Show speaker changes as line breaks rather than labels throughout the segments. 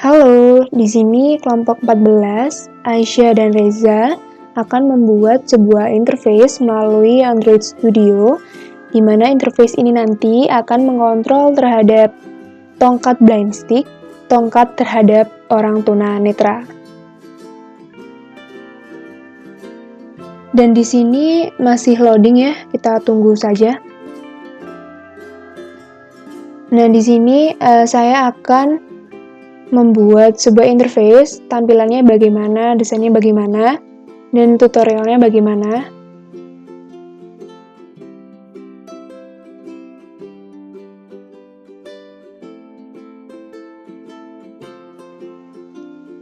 Halo, di sini kelompok 14, Aisyah dan Reza akan membuat sebuah interface melalui Android Studio, di mana interface ini nanti akan mengontrol terhadap tongkat blind stick, tongkat terhadap orang tunanetra. Dan di sini masih loading ya, kita tunggu saja. Nah, di sini saya akan membuat sebuah interface, tampilannya bagaimana, desainnya bagaimana, dan tutorialnya bagaimana.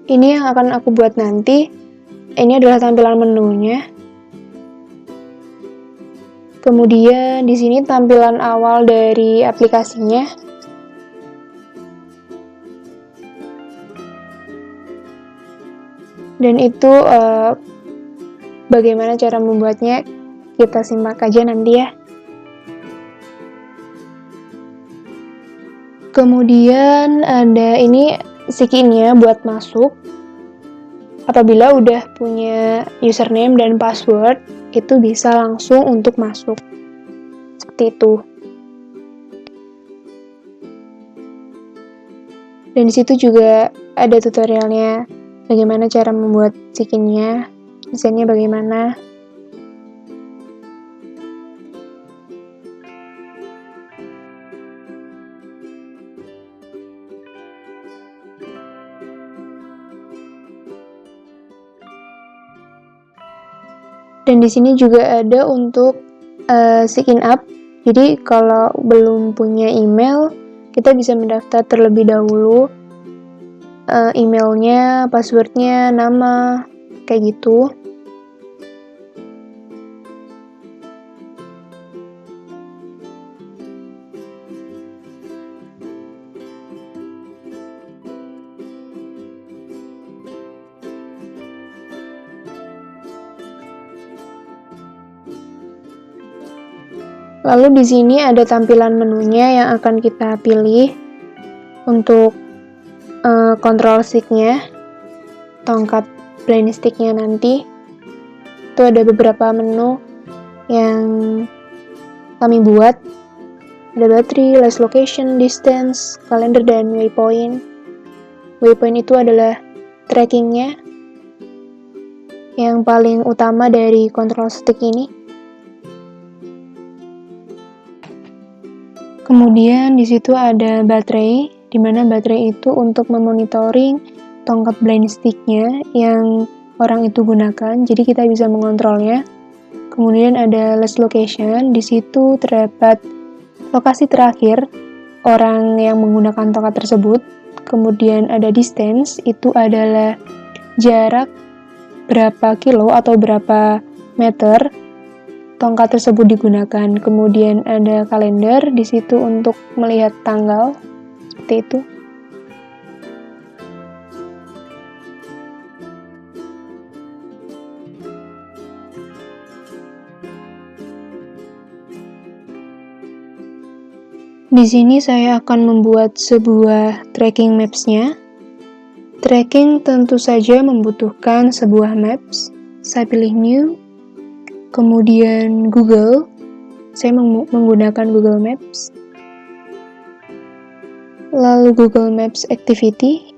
Ini yang akan aku buat nanti. Ini adalah tampilan menunya. Kemudian di sini tampilan awal dari aplikasinya. Dan itu bagaimana cara membuatnya, kita simak aja nanti ya. Kemudian ada ini skin-nya buat masuk. Apabila udah punya username dan password, itu bisa langsung untuk masuk. Seperti itu. Dan disitu juga ada tutorialnya, bagaimana cara membuat skin-nya, desainnya bagaimana. Dan di sini juga ada untuk sign up. Jadi kalau belum punya email, kita bisa mendaftar terlebih dahulu. Emailnya, passwordnya, nama, kayak gitu. Lalu di sini ada tampilan menunya yang akan kita pilih untuk control stick-nya, tongkat blind stick-nya nanti. Itu ada beberapa menu yang kami buat. Ada battery, last location, distance, kalender, dan waypoint. Waypoint itu adalah trackingnya yang paling utama dari control stick ini. Kemudian di situ ada baterai, di mana baterai itu untuk memonitoring tongkat blind stick-nya yang orang itu gunakan, jadi kita bisa mengontrolnya. Kemudian ada last location, di situ terdapat lokasi terakhir orang yang menggunakan tongkat tersebut. Kemudian ada distance, itu adalah jarak berapa kilo atau berapa meter tongkat tersebut digunakan. Kemudian ada kalender, di situ untuk melihat tanggal, seperti itu. Di sini saya akan membuat sebuah tracking maps-nya. Tracking tentu saja membutuhkan sebuah maps. Saya pilih new. Kemudian Google, saya menggunakan Google Maps. Lalu Google Maps Activity.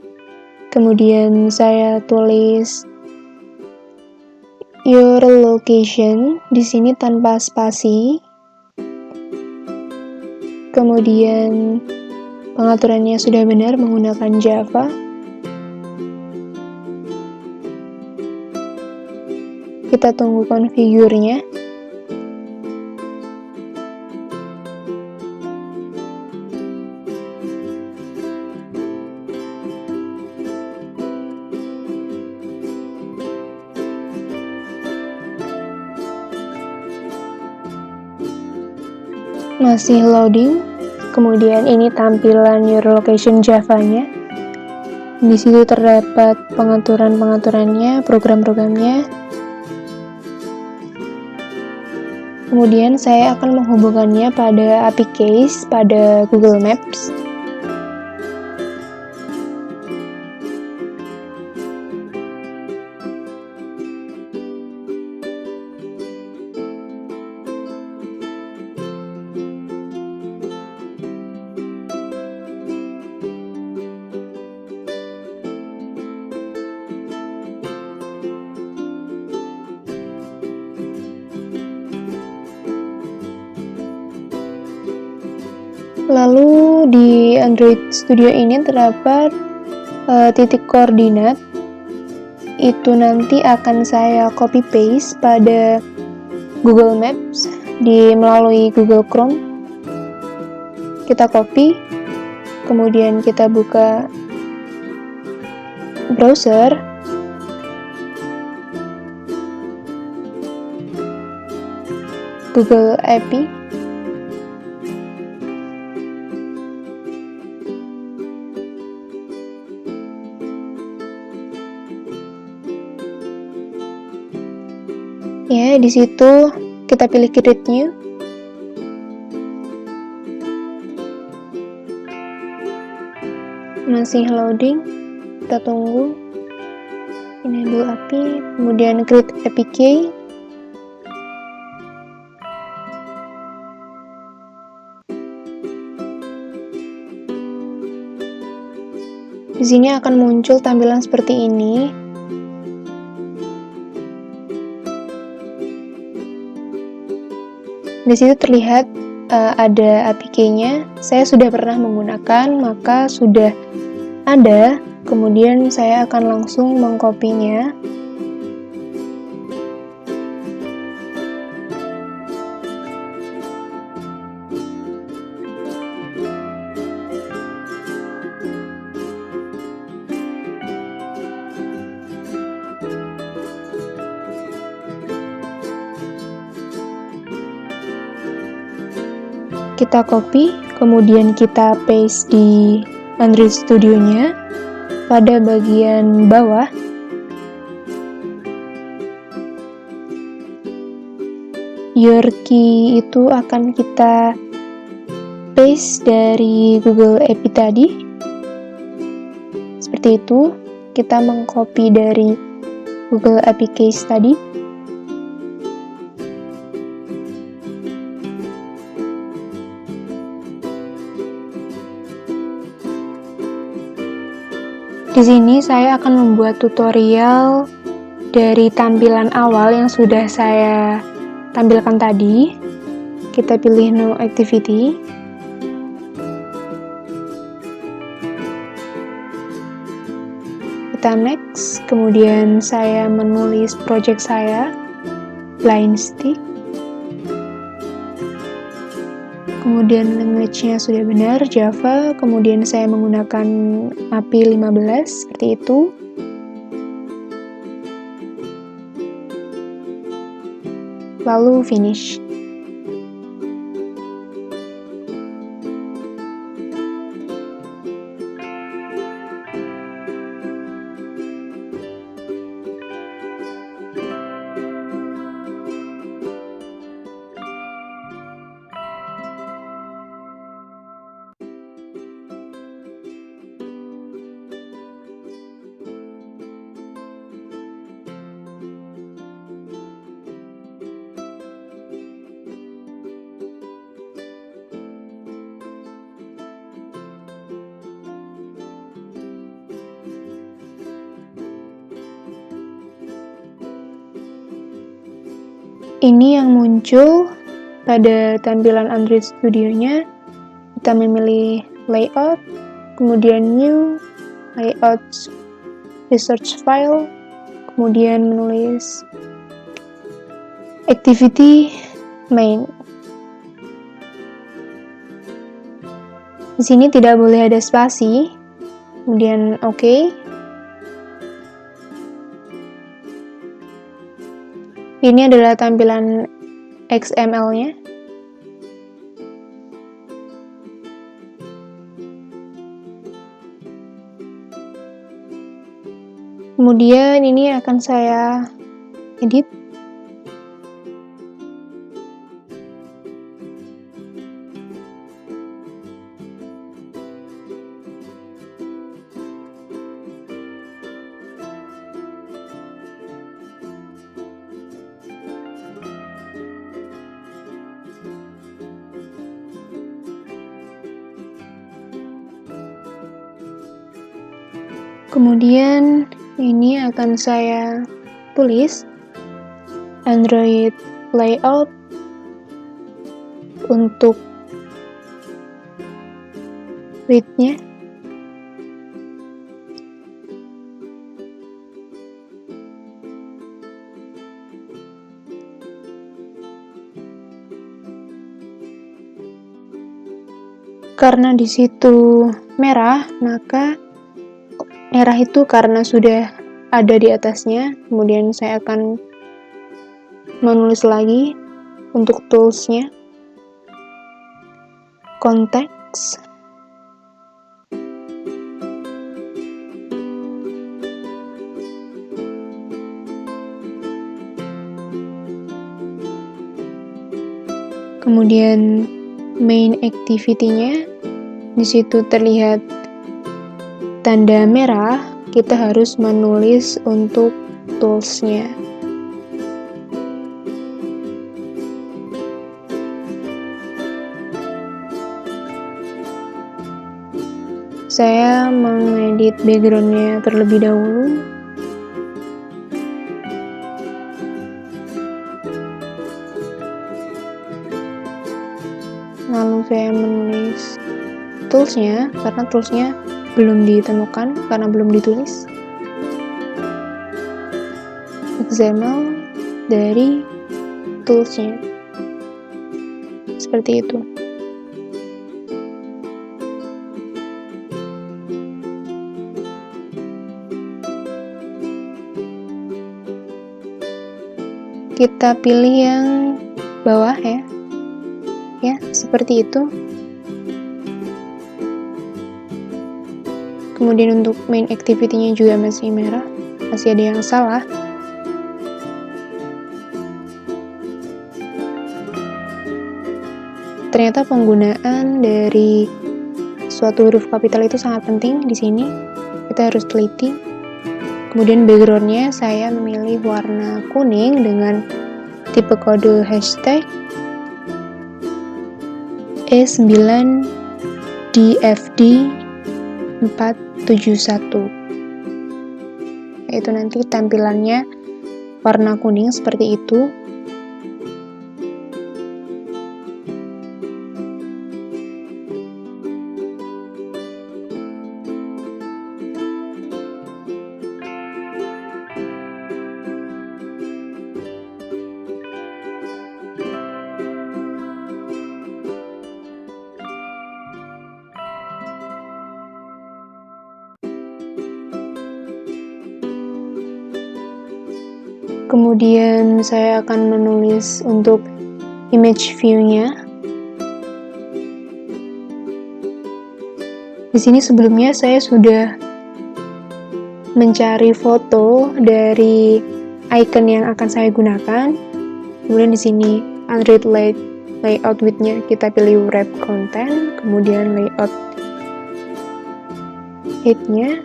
Kemudian saya tulis your location, di sini tanpa spasi. Kemudian pengaturannya sudah benar menggunakan Java. Kita tunggu konfigurnya. Masih loading. Kemudian ini tampilan your location Java-nya. Di situ terdapat pengaturan-pengaturannya, program-programnya. Kemudian saya akan menghubungkannya pada API case pada Google Maps. Lalu di Android Studio ini terdapat titik koordinat, itu nanti akan saya copy paste pada Google Maps melalui Google Chrome. Kita copy, kemudian kita buka browser, Google API, ya. Di situ kita pilih create new. Masih loading, kita tunggu. Enable API, kemudian create APK. Di sini akan muncul tampilan seperti ini. Di situ terlihat ada APK-nya. Saya sudah pernah menggunakan, maka sudah ada. Kemudian saya akan langsung mengkopinya. Kita copy, kemudian kita paste di Android Studio-nya pada bagian bawah. Your key itu akan kita paste dari Google API tadi. Seperti itu, kita mengcopy dari Google API case tadi. Di sini saya akan membuat tutorial dari tampilan awal yang sudah saya tampilkan tadi. Kita pilih no activity. Kita next, kemudian saya menulis project saya, blind stick. Kemudian language-nya sudah benar, Java. Kemudian saya menggunakan API 15, seperti itu. Lalu finish. Ini yang muncul pada tampilan Android Studio-nya. Kita memilih layout, kemudian new, layout research file, kemudian menulis activity main. Di sini tidak boleh ada spasi, kemudian OK. Ini adalah tampilan XML-nya. Kemudian ini akan saya edit. Kemudian ini akan saya tulis Android layout untuk width-nya. Karena di situ merah, maka merah itu karena sudah ada di atasnya, kemudian saya akan menulis lagi untuk tools-nya. Konteks, kemudian main activity-nya, di situ terlihat tanda merah, kita harus menulis untuk tools-nya. Saya mengedit background-nya terlebih dahulu. Lalu saya menulis tools-nya, karena tools-nya belum ditemukan, karena belum ditulis. XML dari tools-nya. Seperti itu. Kita pilih yang bawah ya, seperti itu. Kemudian untuk main activity-nya juga masih merah, masih ada yang salah. Ternyata penggunaan dari suatu huruf kapital itu sangat penting di sini. Kita harus teliti. Kemudian background-nya saya memilih warna kuning dengan tipe kode hashtag E9DFD471. Itu nanti tampilannya warna kuning seperti itu. Kemudian saya akan menulis untuk image view-nya. Di sini sebelumnya saya sudah mencari foto dari icon yang akan saya gunakan. Kemudian di sini Android layout width-nya kita pilih wrap content, kemudian layout height-nya.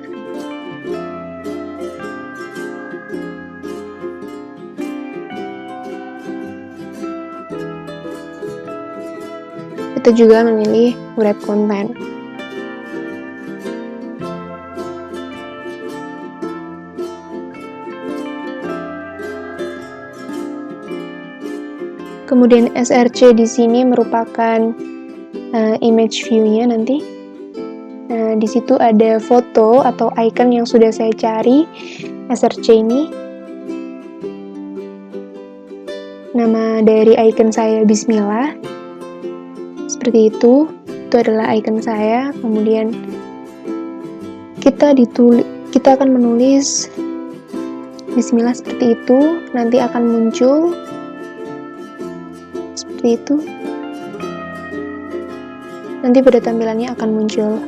Kita juga memilih wrap content. Kemudian src di sini merupakan image view-nya nanti. Di situ ada foto atau icon yang sudah saya cari. src ini. Nama dari icon saya Bismillah. Seperti itu adalah icon saya. Kemudian kita akan menulis Bismillah seperti itu, nanti akan muncul seperti itu. Nanti pada tampilannya akan muncul.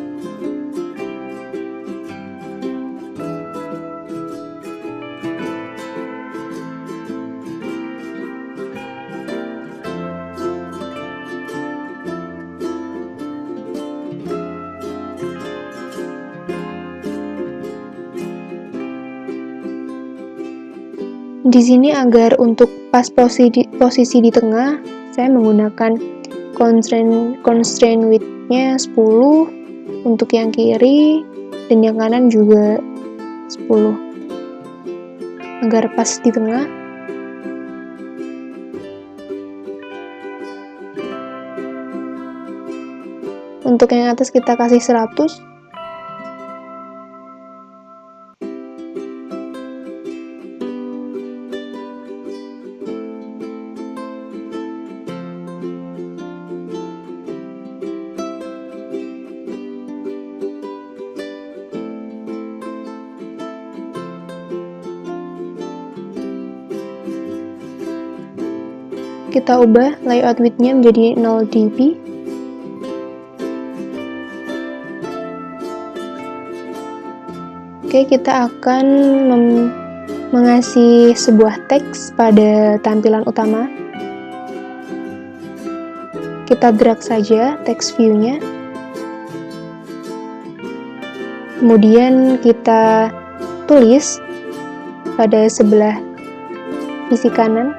Di sini agar untuk pas posisi di tengah, saya menggunakan constraint width-nya 10 untuk yang kiri, dan yang kanan juga 10 agar pas di tengah. Untuk yang atas kita kasih 100. Kita ubah layout width-nya menjadi 0 dp. Oke, kita akan mengasih sebuah teks pada tampilan utama. Kita drag saja teks view-nya. Kemudian kita tulis pada sebelah sisi kanan.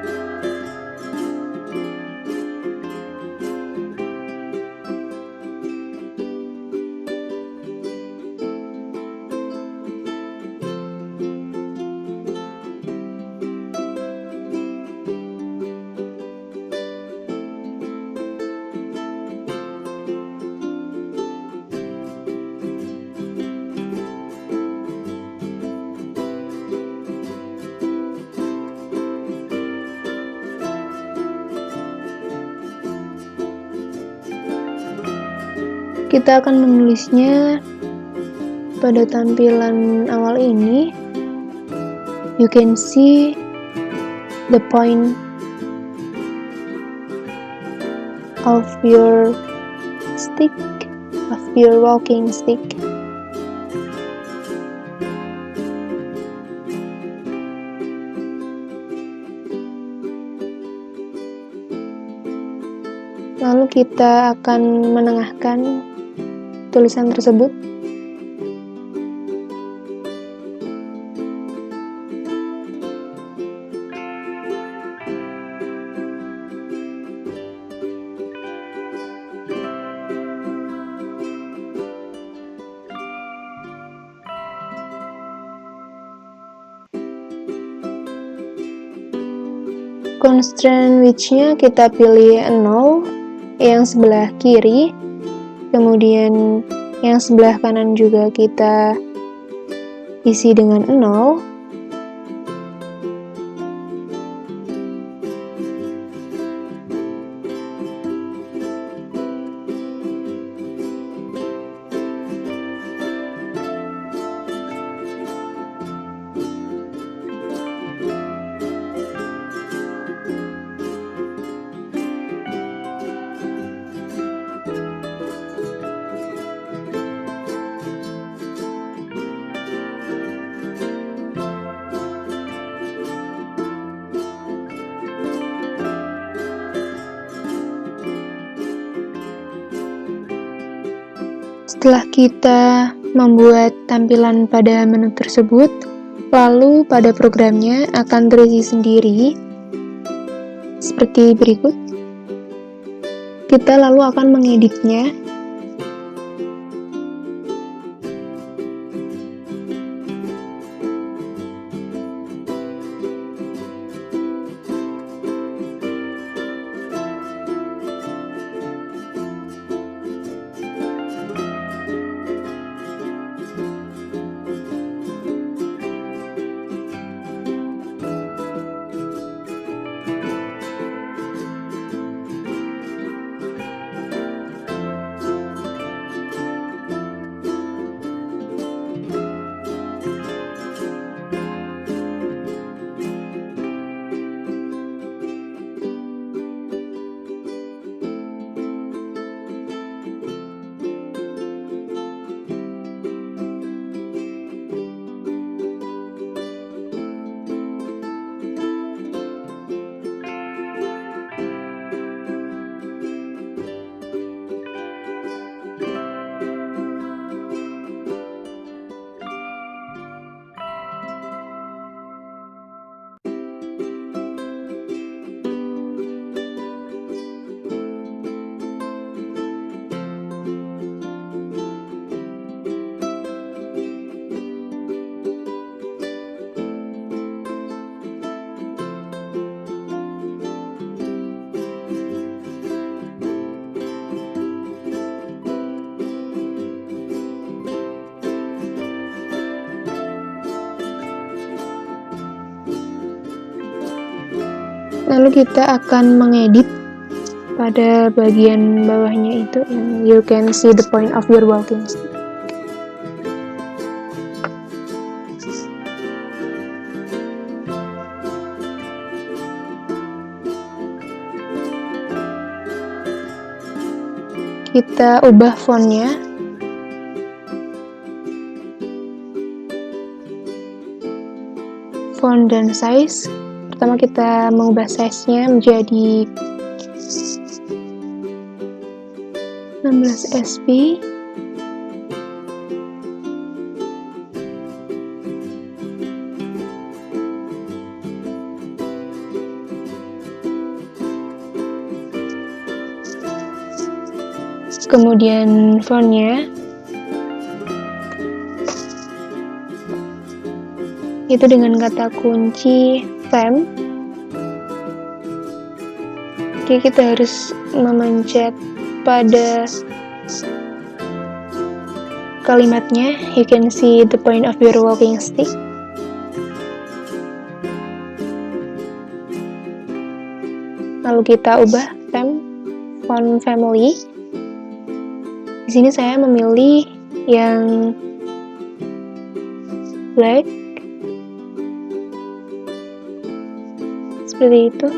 Kita akan menulisnya pada tampilan awal ini. You can see the point of your stick, of your walking stick. Lalu kita akan menengahkan tulisan tersebut. Constraint width-nya kita pilih 0 yang sebelah kiri. Kemudian yang sebelah kanan juga kita isi dengan 0. Setelah kita membuat tampilan pada menu tersebut, lalu pada programnya akan terisi sendiri seperti berikut. Kita lalu akan mengeditnya. Lalu kita akan mengedit pada bagian bawahnya itu yang you can see the point of your walking stick. Kita ubah fontnya. Font dan size. Pertama kita mengubah size-nya menjadi 16 sp. Kemudian fontnya itu dengan kata kunci font. Oke, kita harus memencet pada kalimatnya. You can see the point of your walking stick. Lalu kita ubah font family. Di sini saya memilih yang black, seperti itu.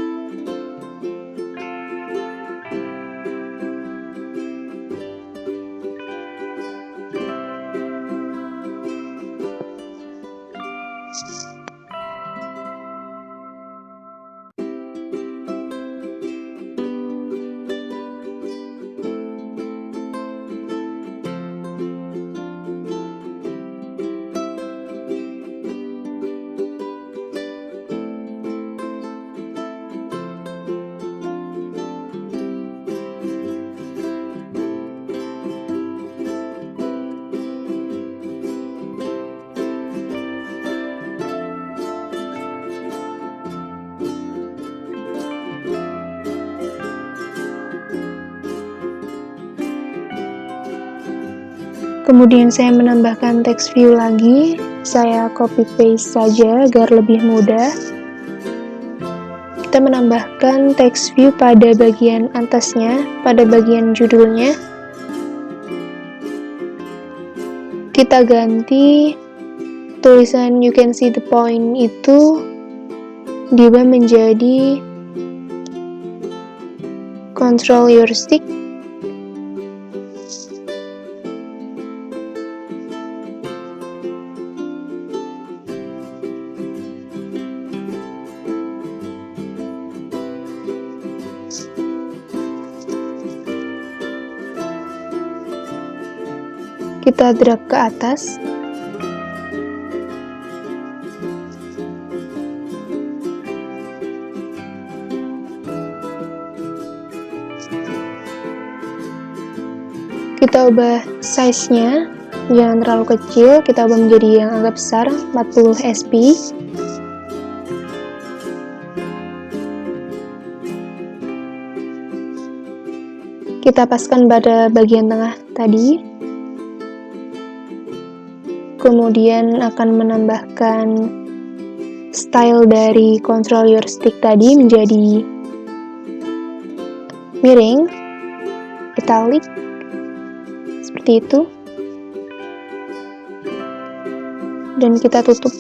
Kemudian saya menambahkan text view lagi. Saya copy paste saja agar lebih mudah. Kita menambahkan text view pada bagian atasnya, pada bagian judulnya. Kita ganti tulisan you can see the point itu diubah menjadi control your stick. Kita drag ke atas. Kita ubah size-nya, jangan terlalu kecil, kita ubah menjadi yang agak besar, 40 sp. Kita paskan pada bagian tengah tadi. Kemudian akan menambahkan style dari control your stick tadi menjadi miring, italic, seperti itu. Dan kita tutup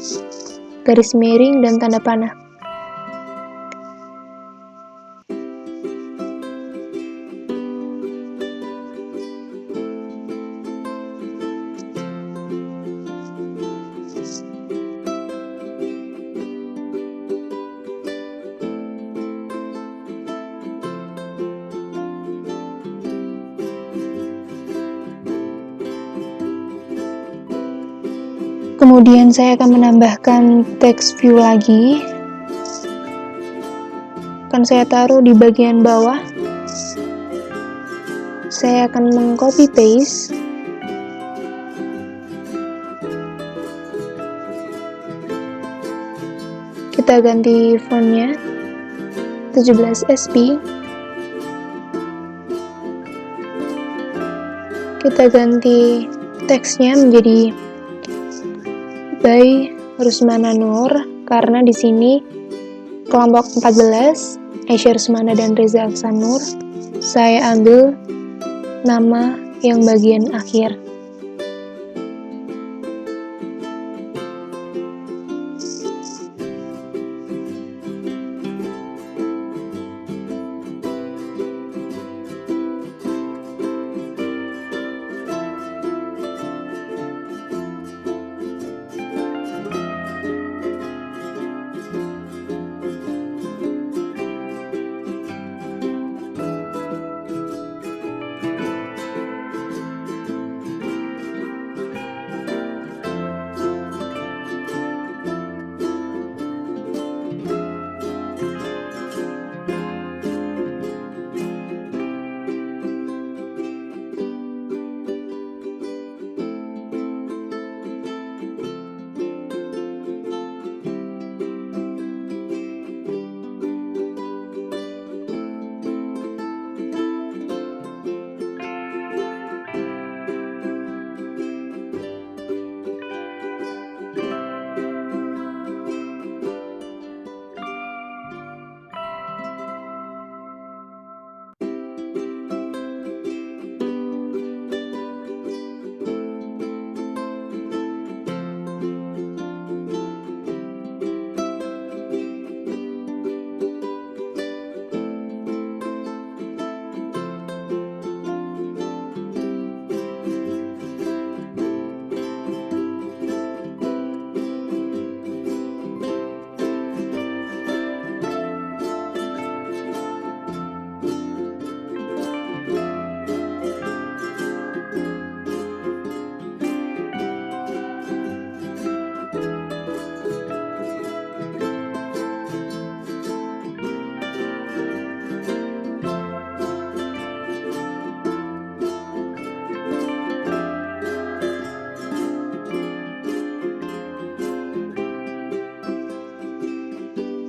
garis miring dan tanda panah. Kemudian saya akan menambahkan text view lagi. Akan saya taruh di bagian bawah. Saya akan meng-copy paste. Kita ganti fontnya 17 sp. Kita ganti teksnya menjadi by Rusmana Nur, karena di sini kelompok 14 Aisyah Rusmana dan Reza Aksanur, saya ambil nama yang bagian akhir.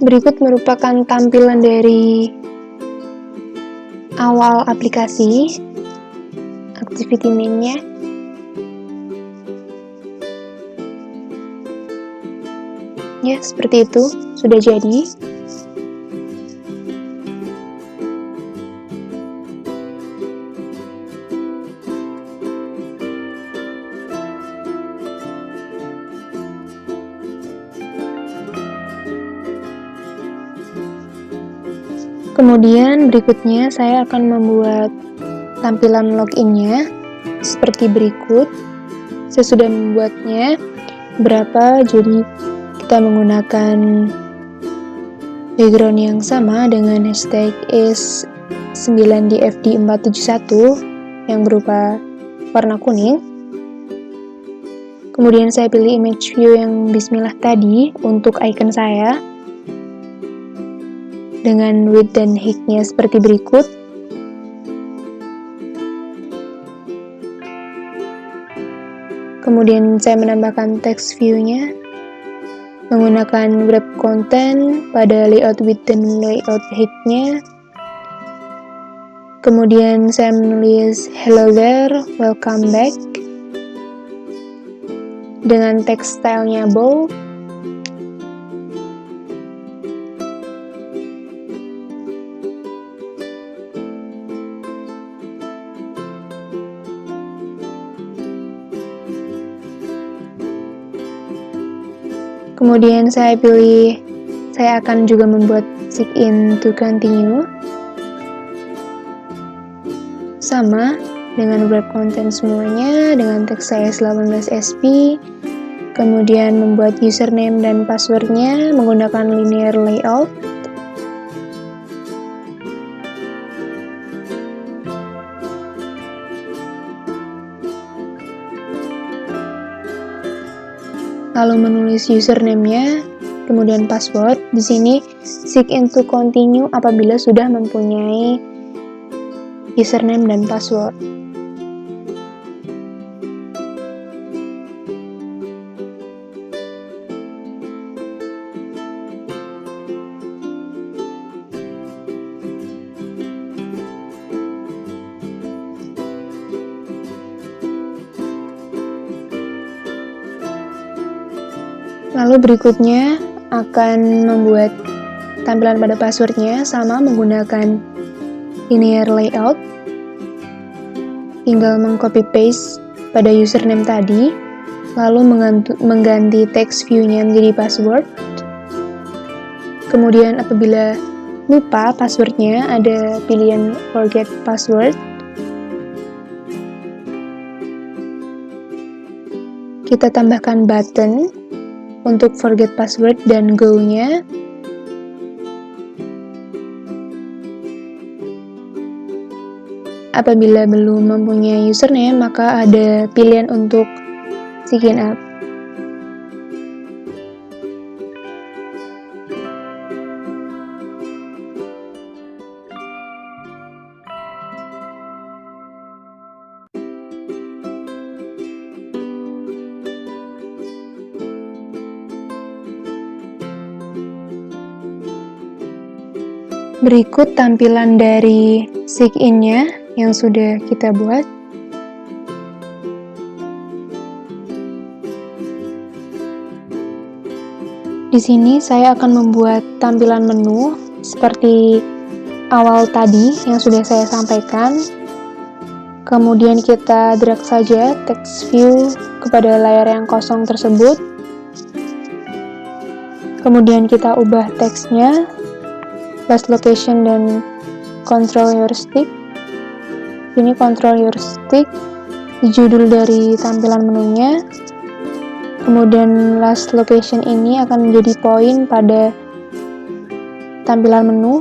Berikut merupakan tampilan dari awal aplikasi, activity main-nya. Ya, seperti itu, sudah jadi. Kemudian berikutnya saya akan membuat tampilan login-nya seperti berikut. Saya sudah membuatnya berapa, jadi kita menggunakan background yang sama dengan hashtag is9dfd471 yang berupa warna kuning. Kemudian saya pilih image view yang bismillah tadi untuk icon saya dengan width dan height-nya seperti berikut. Kemudian saya menambahkan text view-nya menggunakan wrap content pada layout width dan layout height-nya. Kemudian saya menulis hello there, welcome back dengan text style-nya bold. Kemudian saya akan juga membuat sign in to continue sama dengan wrap content semuanya dengan teks saya 18sp. Kemudian membuat username dan passwordnya menggunakan linear layout. Lalu menulis username-nya, kemudian password. Di sini sign in to continue apabila sudah mempunyai username dan password. Lalu berikutnya akan membuat tampilan pada passwordnya sama menggunakan linear layout. Tinggal meng-copy paste pada username tadi, lalu mengganti text view-nya menjadi password. Kemudian apabila lupa passwordnya, ada pilihan forget password. Kita tambahkan button untuk forget password dan go-nya. Apabila belum mempunyai username, maka ada pilihan untuk sign up. Berikut tampilan dari sign-nya yang sudah kita buat. Di sini saya akan membuat tampilan menu seperti awal tadi yang sudah saya sampaikan. Kemudian kita drag saja text view kepada layar yang kosong tersebut. Kemudian kita ubah teksnya, last location dan control your stick. Ini control your stick di judul dari tampilan menunya. Kemudian last location ini akan menjadi poin pada tampilan menu.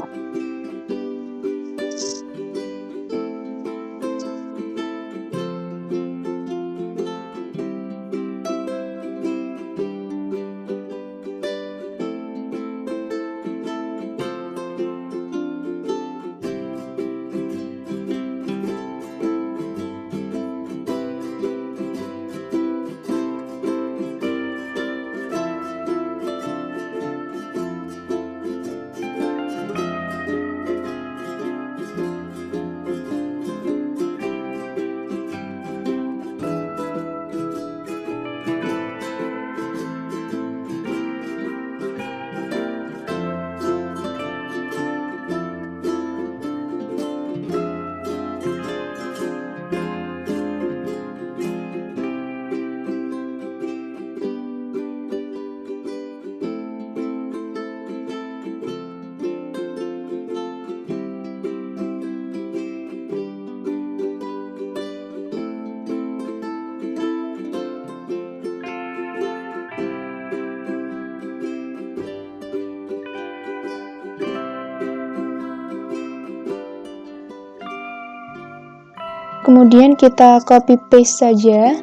Kemudian kita copy paste saja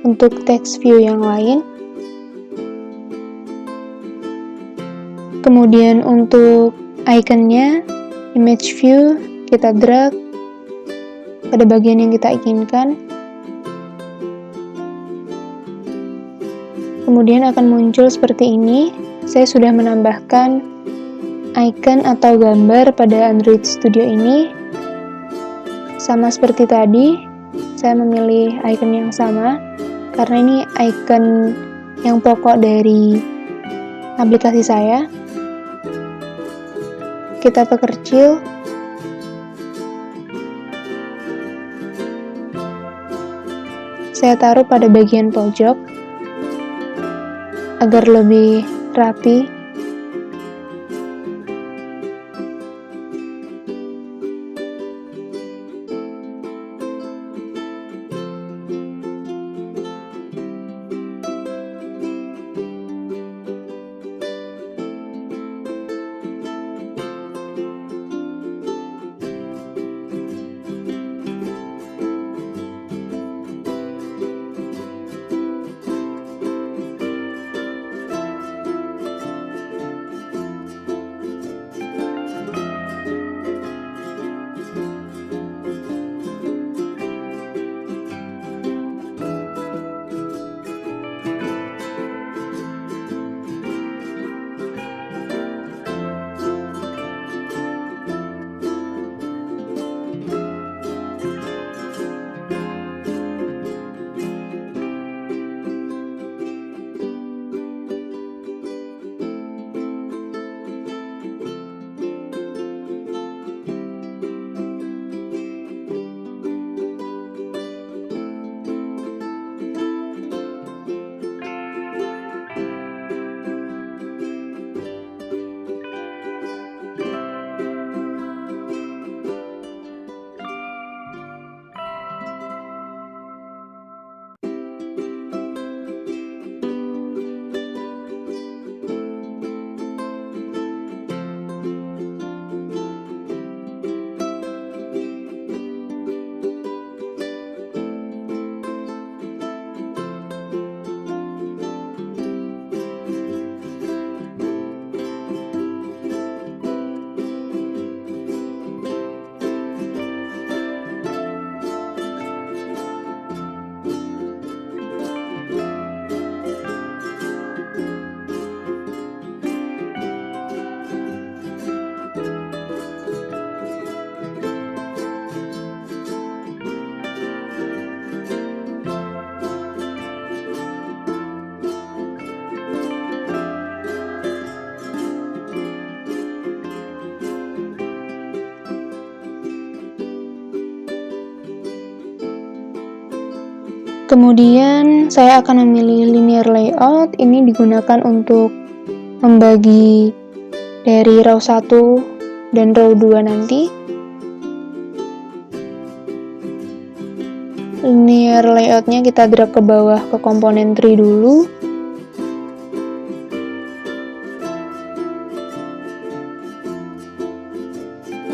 untuk text view yang lain. Kemudian untuk ikonnya, image view, kita drag pada bagian yang kita inginkan. Kemudian akan muncul seperti ini. Saya sudah menambahkan icon atau gambar pada Android Studio ini. Sama seperti tadi, saya memilih icon yang sama karena ini icon yang pokok dari aplikasi saya. Kita perkecil. Saya taruh pada bagian pojok agar lebih rapi. Kemudian saya akan memilih linear layout. Ini digunakan untuk membagi dari row 1 dan row 2 nanti. Linear layoutnya kita drag ke bawah ke komponen tree dulu.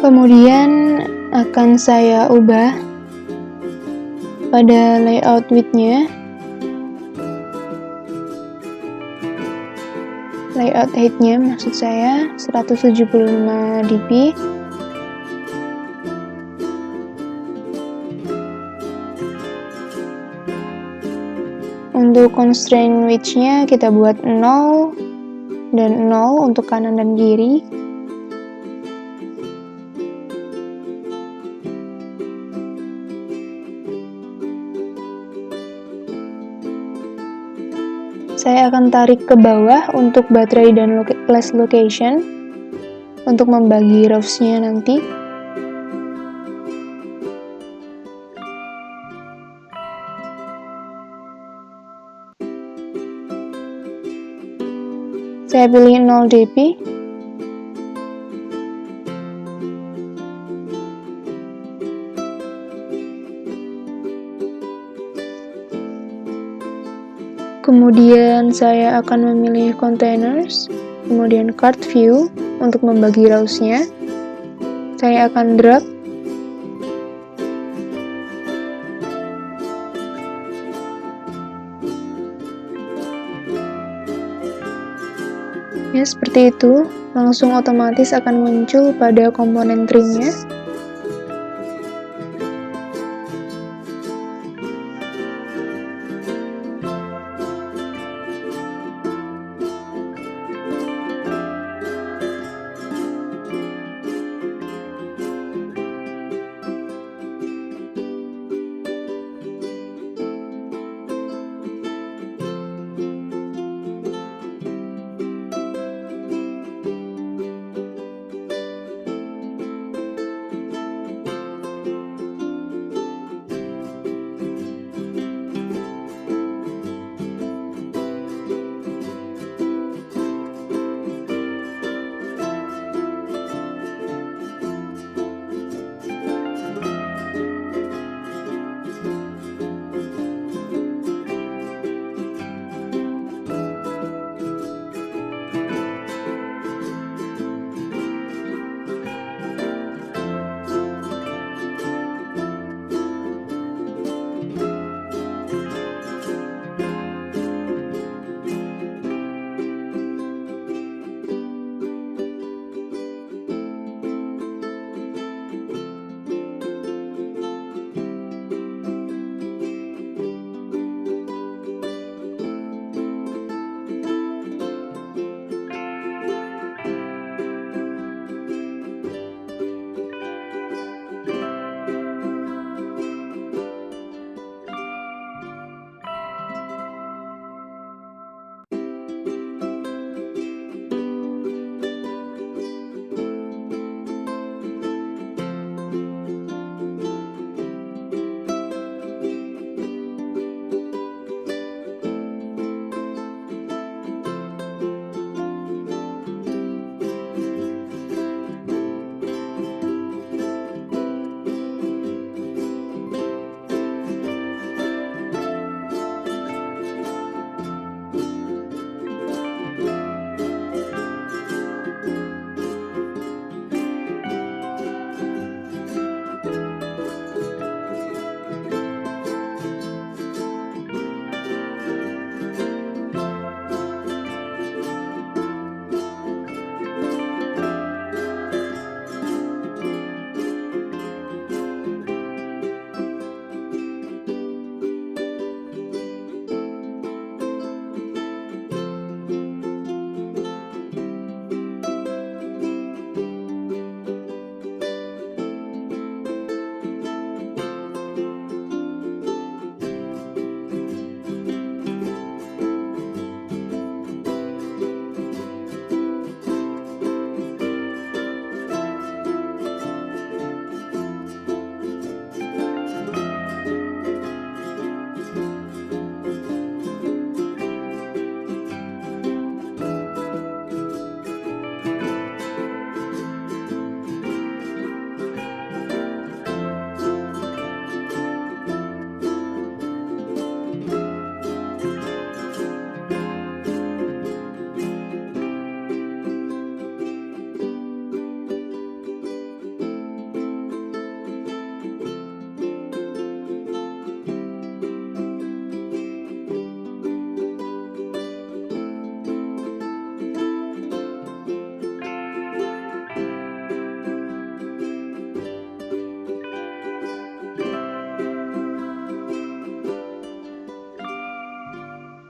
Kemudian akan saya ubah pada layout width-nya. Layout height-nya maksud saya 175 dp. Untuk constraint width-nya kita buat 0 dan 0 untuk kanan dan kiri. Saya akan tarik ke bawah untuk baterai dan flash location untuk membagi rows-nya nanti. Saya pilih 0 dp. Kemudian saya akan memilih containers, kemudian card view untuk membagi rows-nya. Saya akan drag. Ya, seperti itu, langsung otomatis akan muncul pada komponen tree-nya.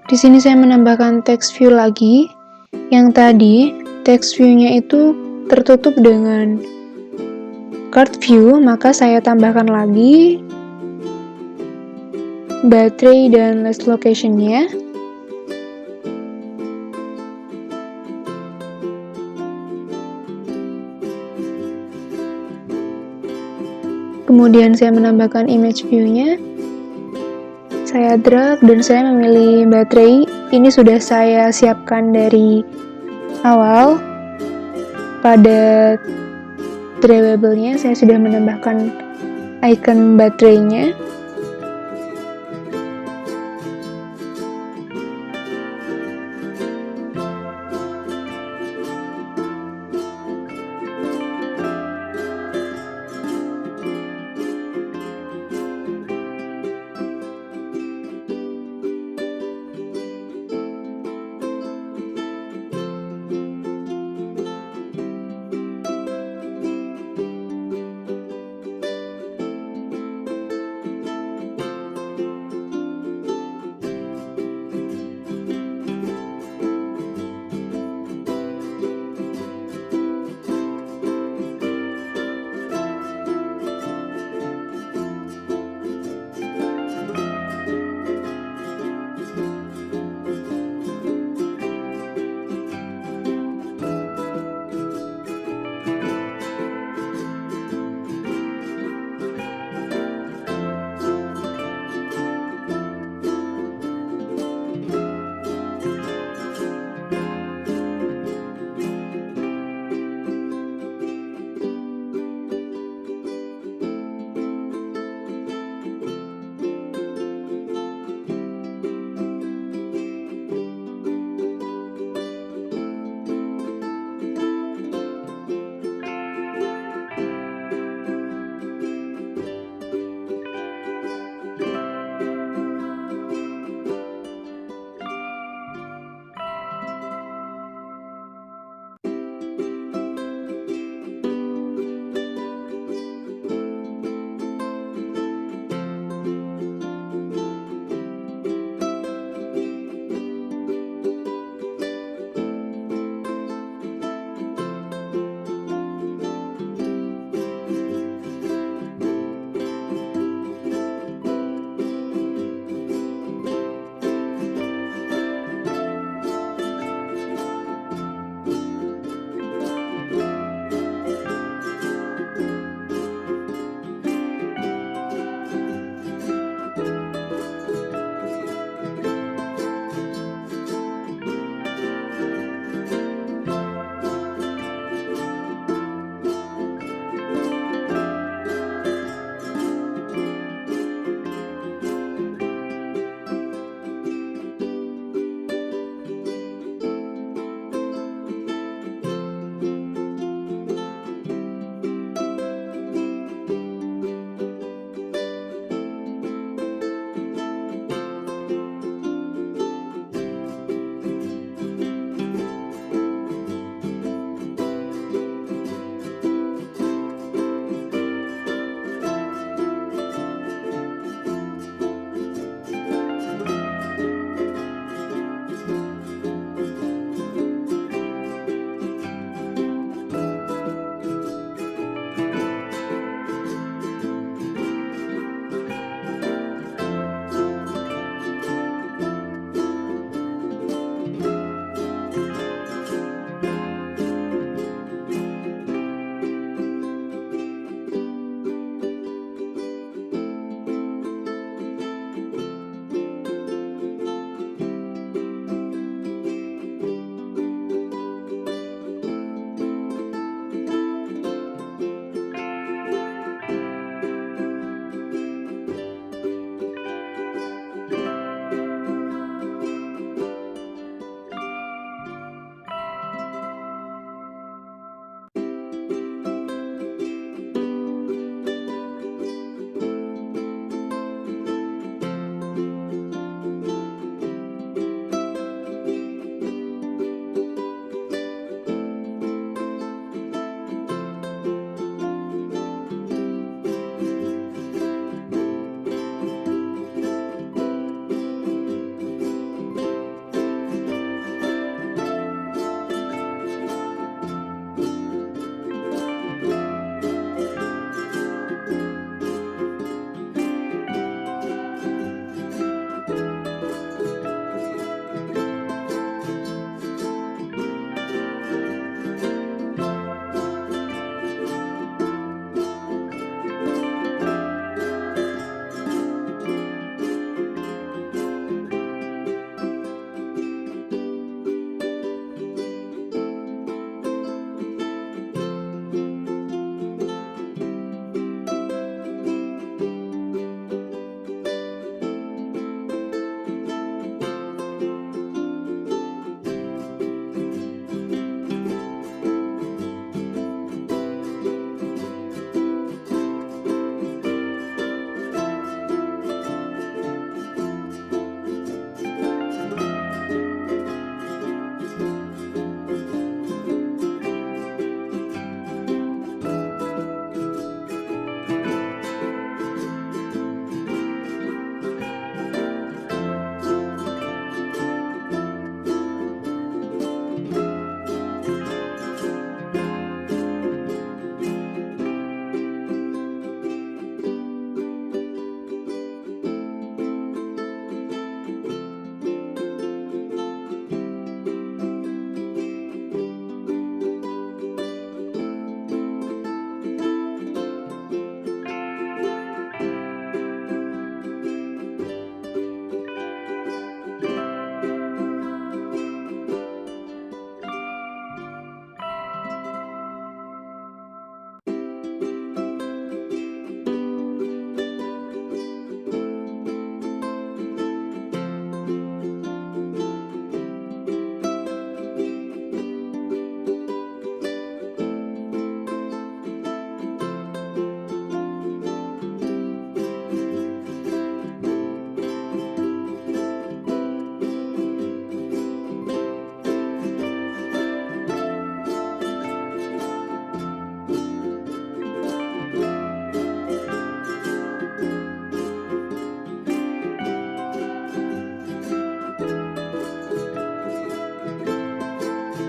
Di sini saya menambahkan text view lagi. Yang tadi text view-nya itu tertutup dengan card view, maka saya tambahkan lagi baterai dan last location-nya. Kemudian saya menambahkan image view-nya. Saya drag dan saya memilih baterai. Ini sudah saya siapkan dari awal. Pada drawable-nya saya sudah menambahkan icon baterainya.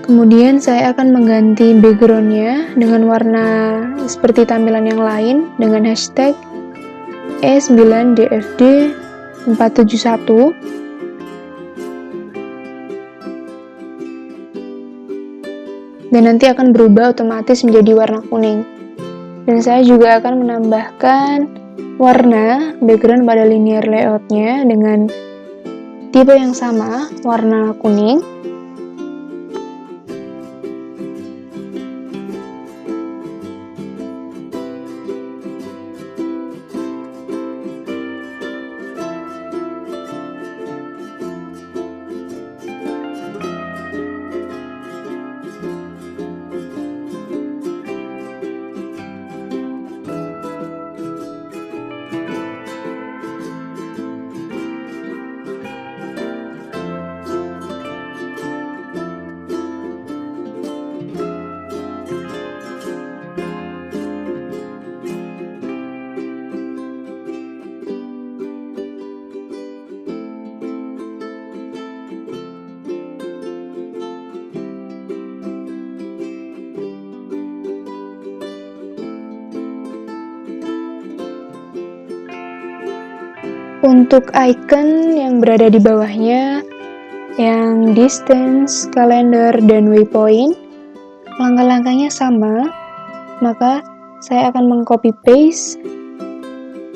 Kemudian saya akan mengganti backgroundnya dengan warna seperti tampilan yang lain dengan hashtag E9DFD471. Dan nanti akan berubah otomatis menjadi warna kuning. Dan saya juga akan menambahkan warna background pada linear layoutnya dengan tipe yang sama, warna kuning. Untuk icon yang berada di bawahnya, yang distance, calendar, dan waypoint, langkah-langkahnya sama, maka saya akan meng-copy paste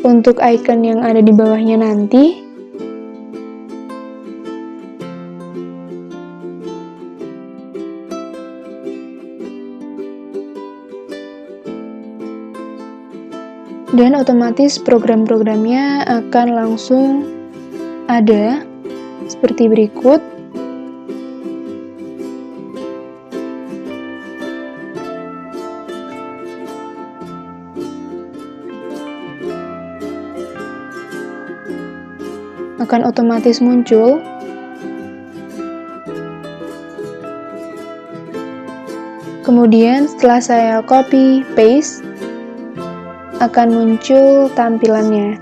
untuk icon yang ada di bawahnya nanti. Dan otomatis program-programnya akan langsung ada seperti berikut. Akan otomatis muncul. Kemudian setelah saya copy paste, akan muncul tampilannya.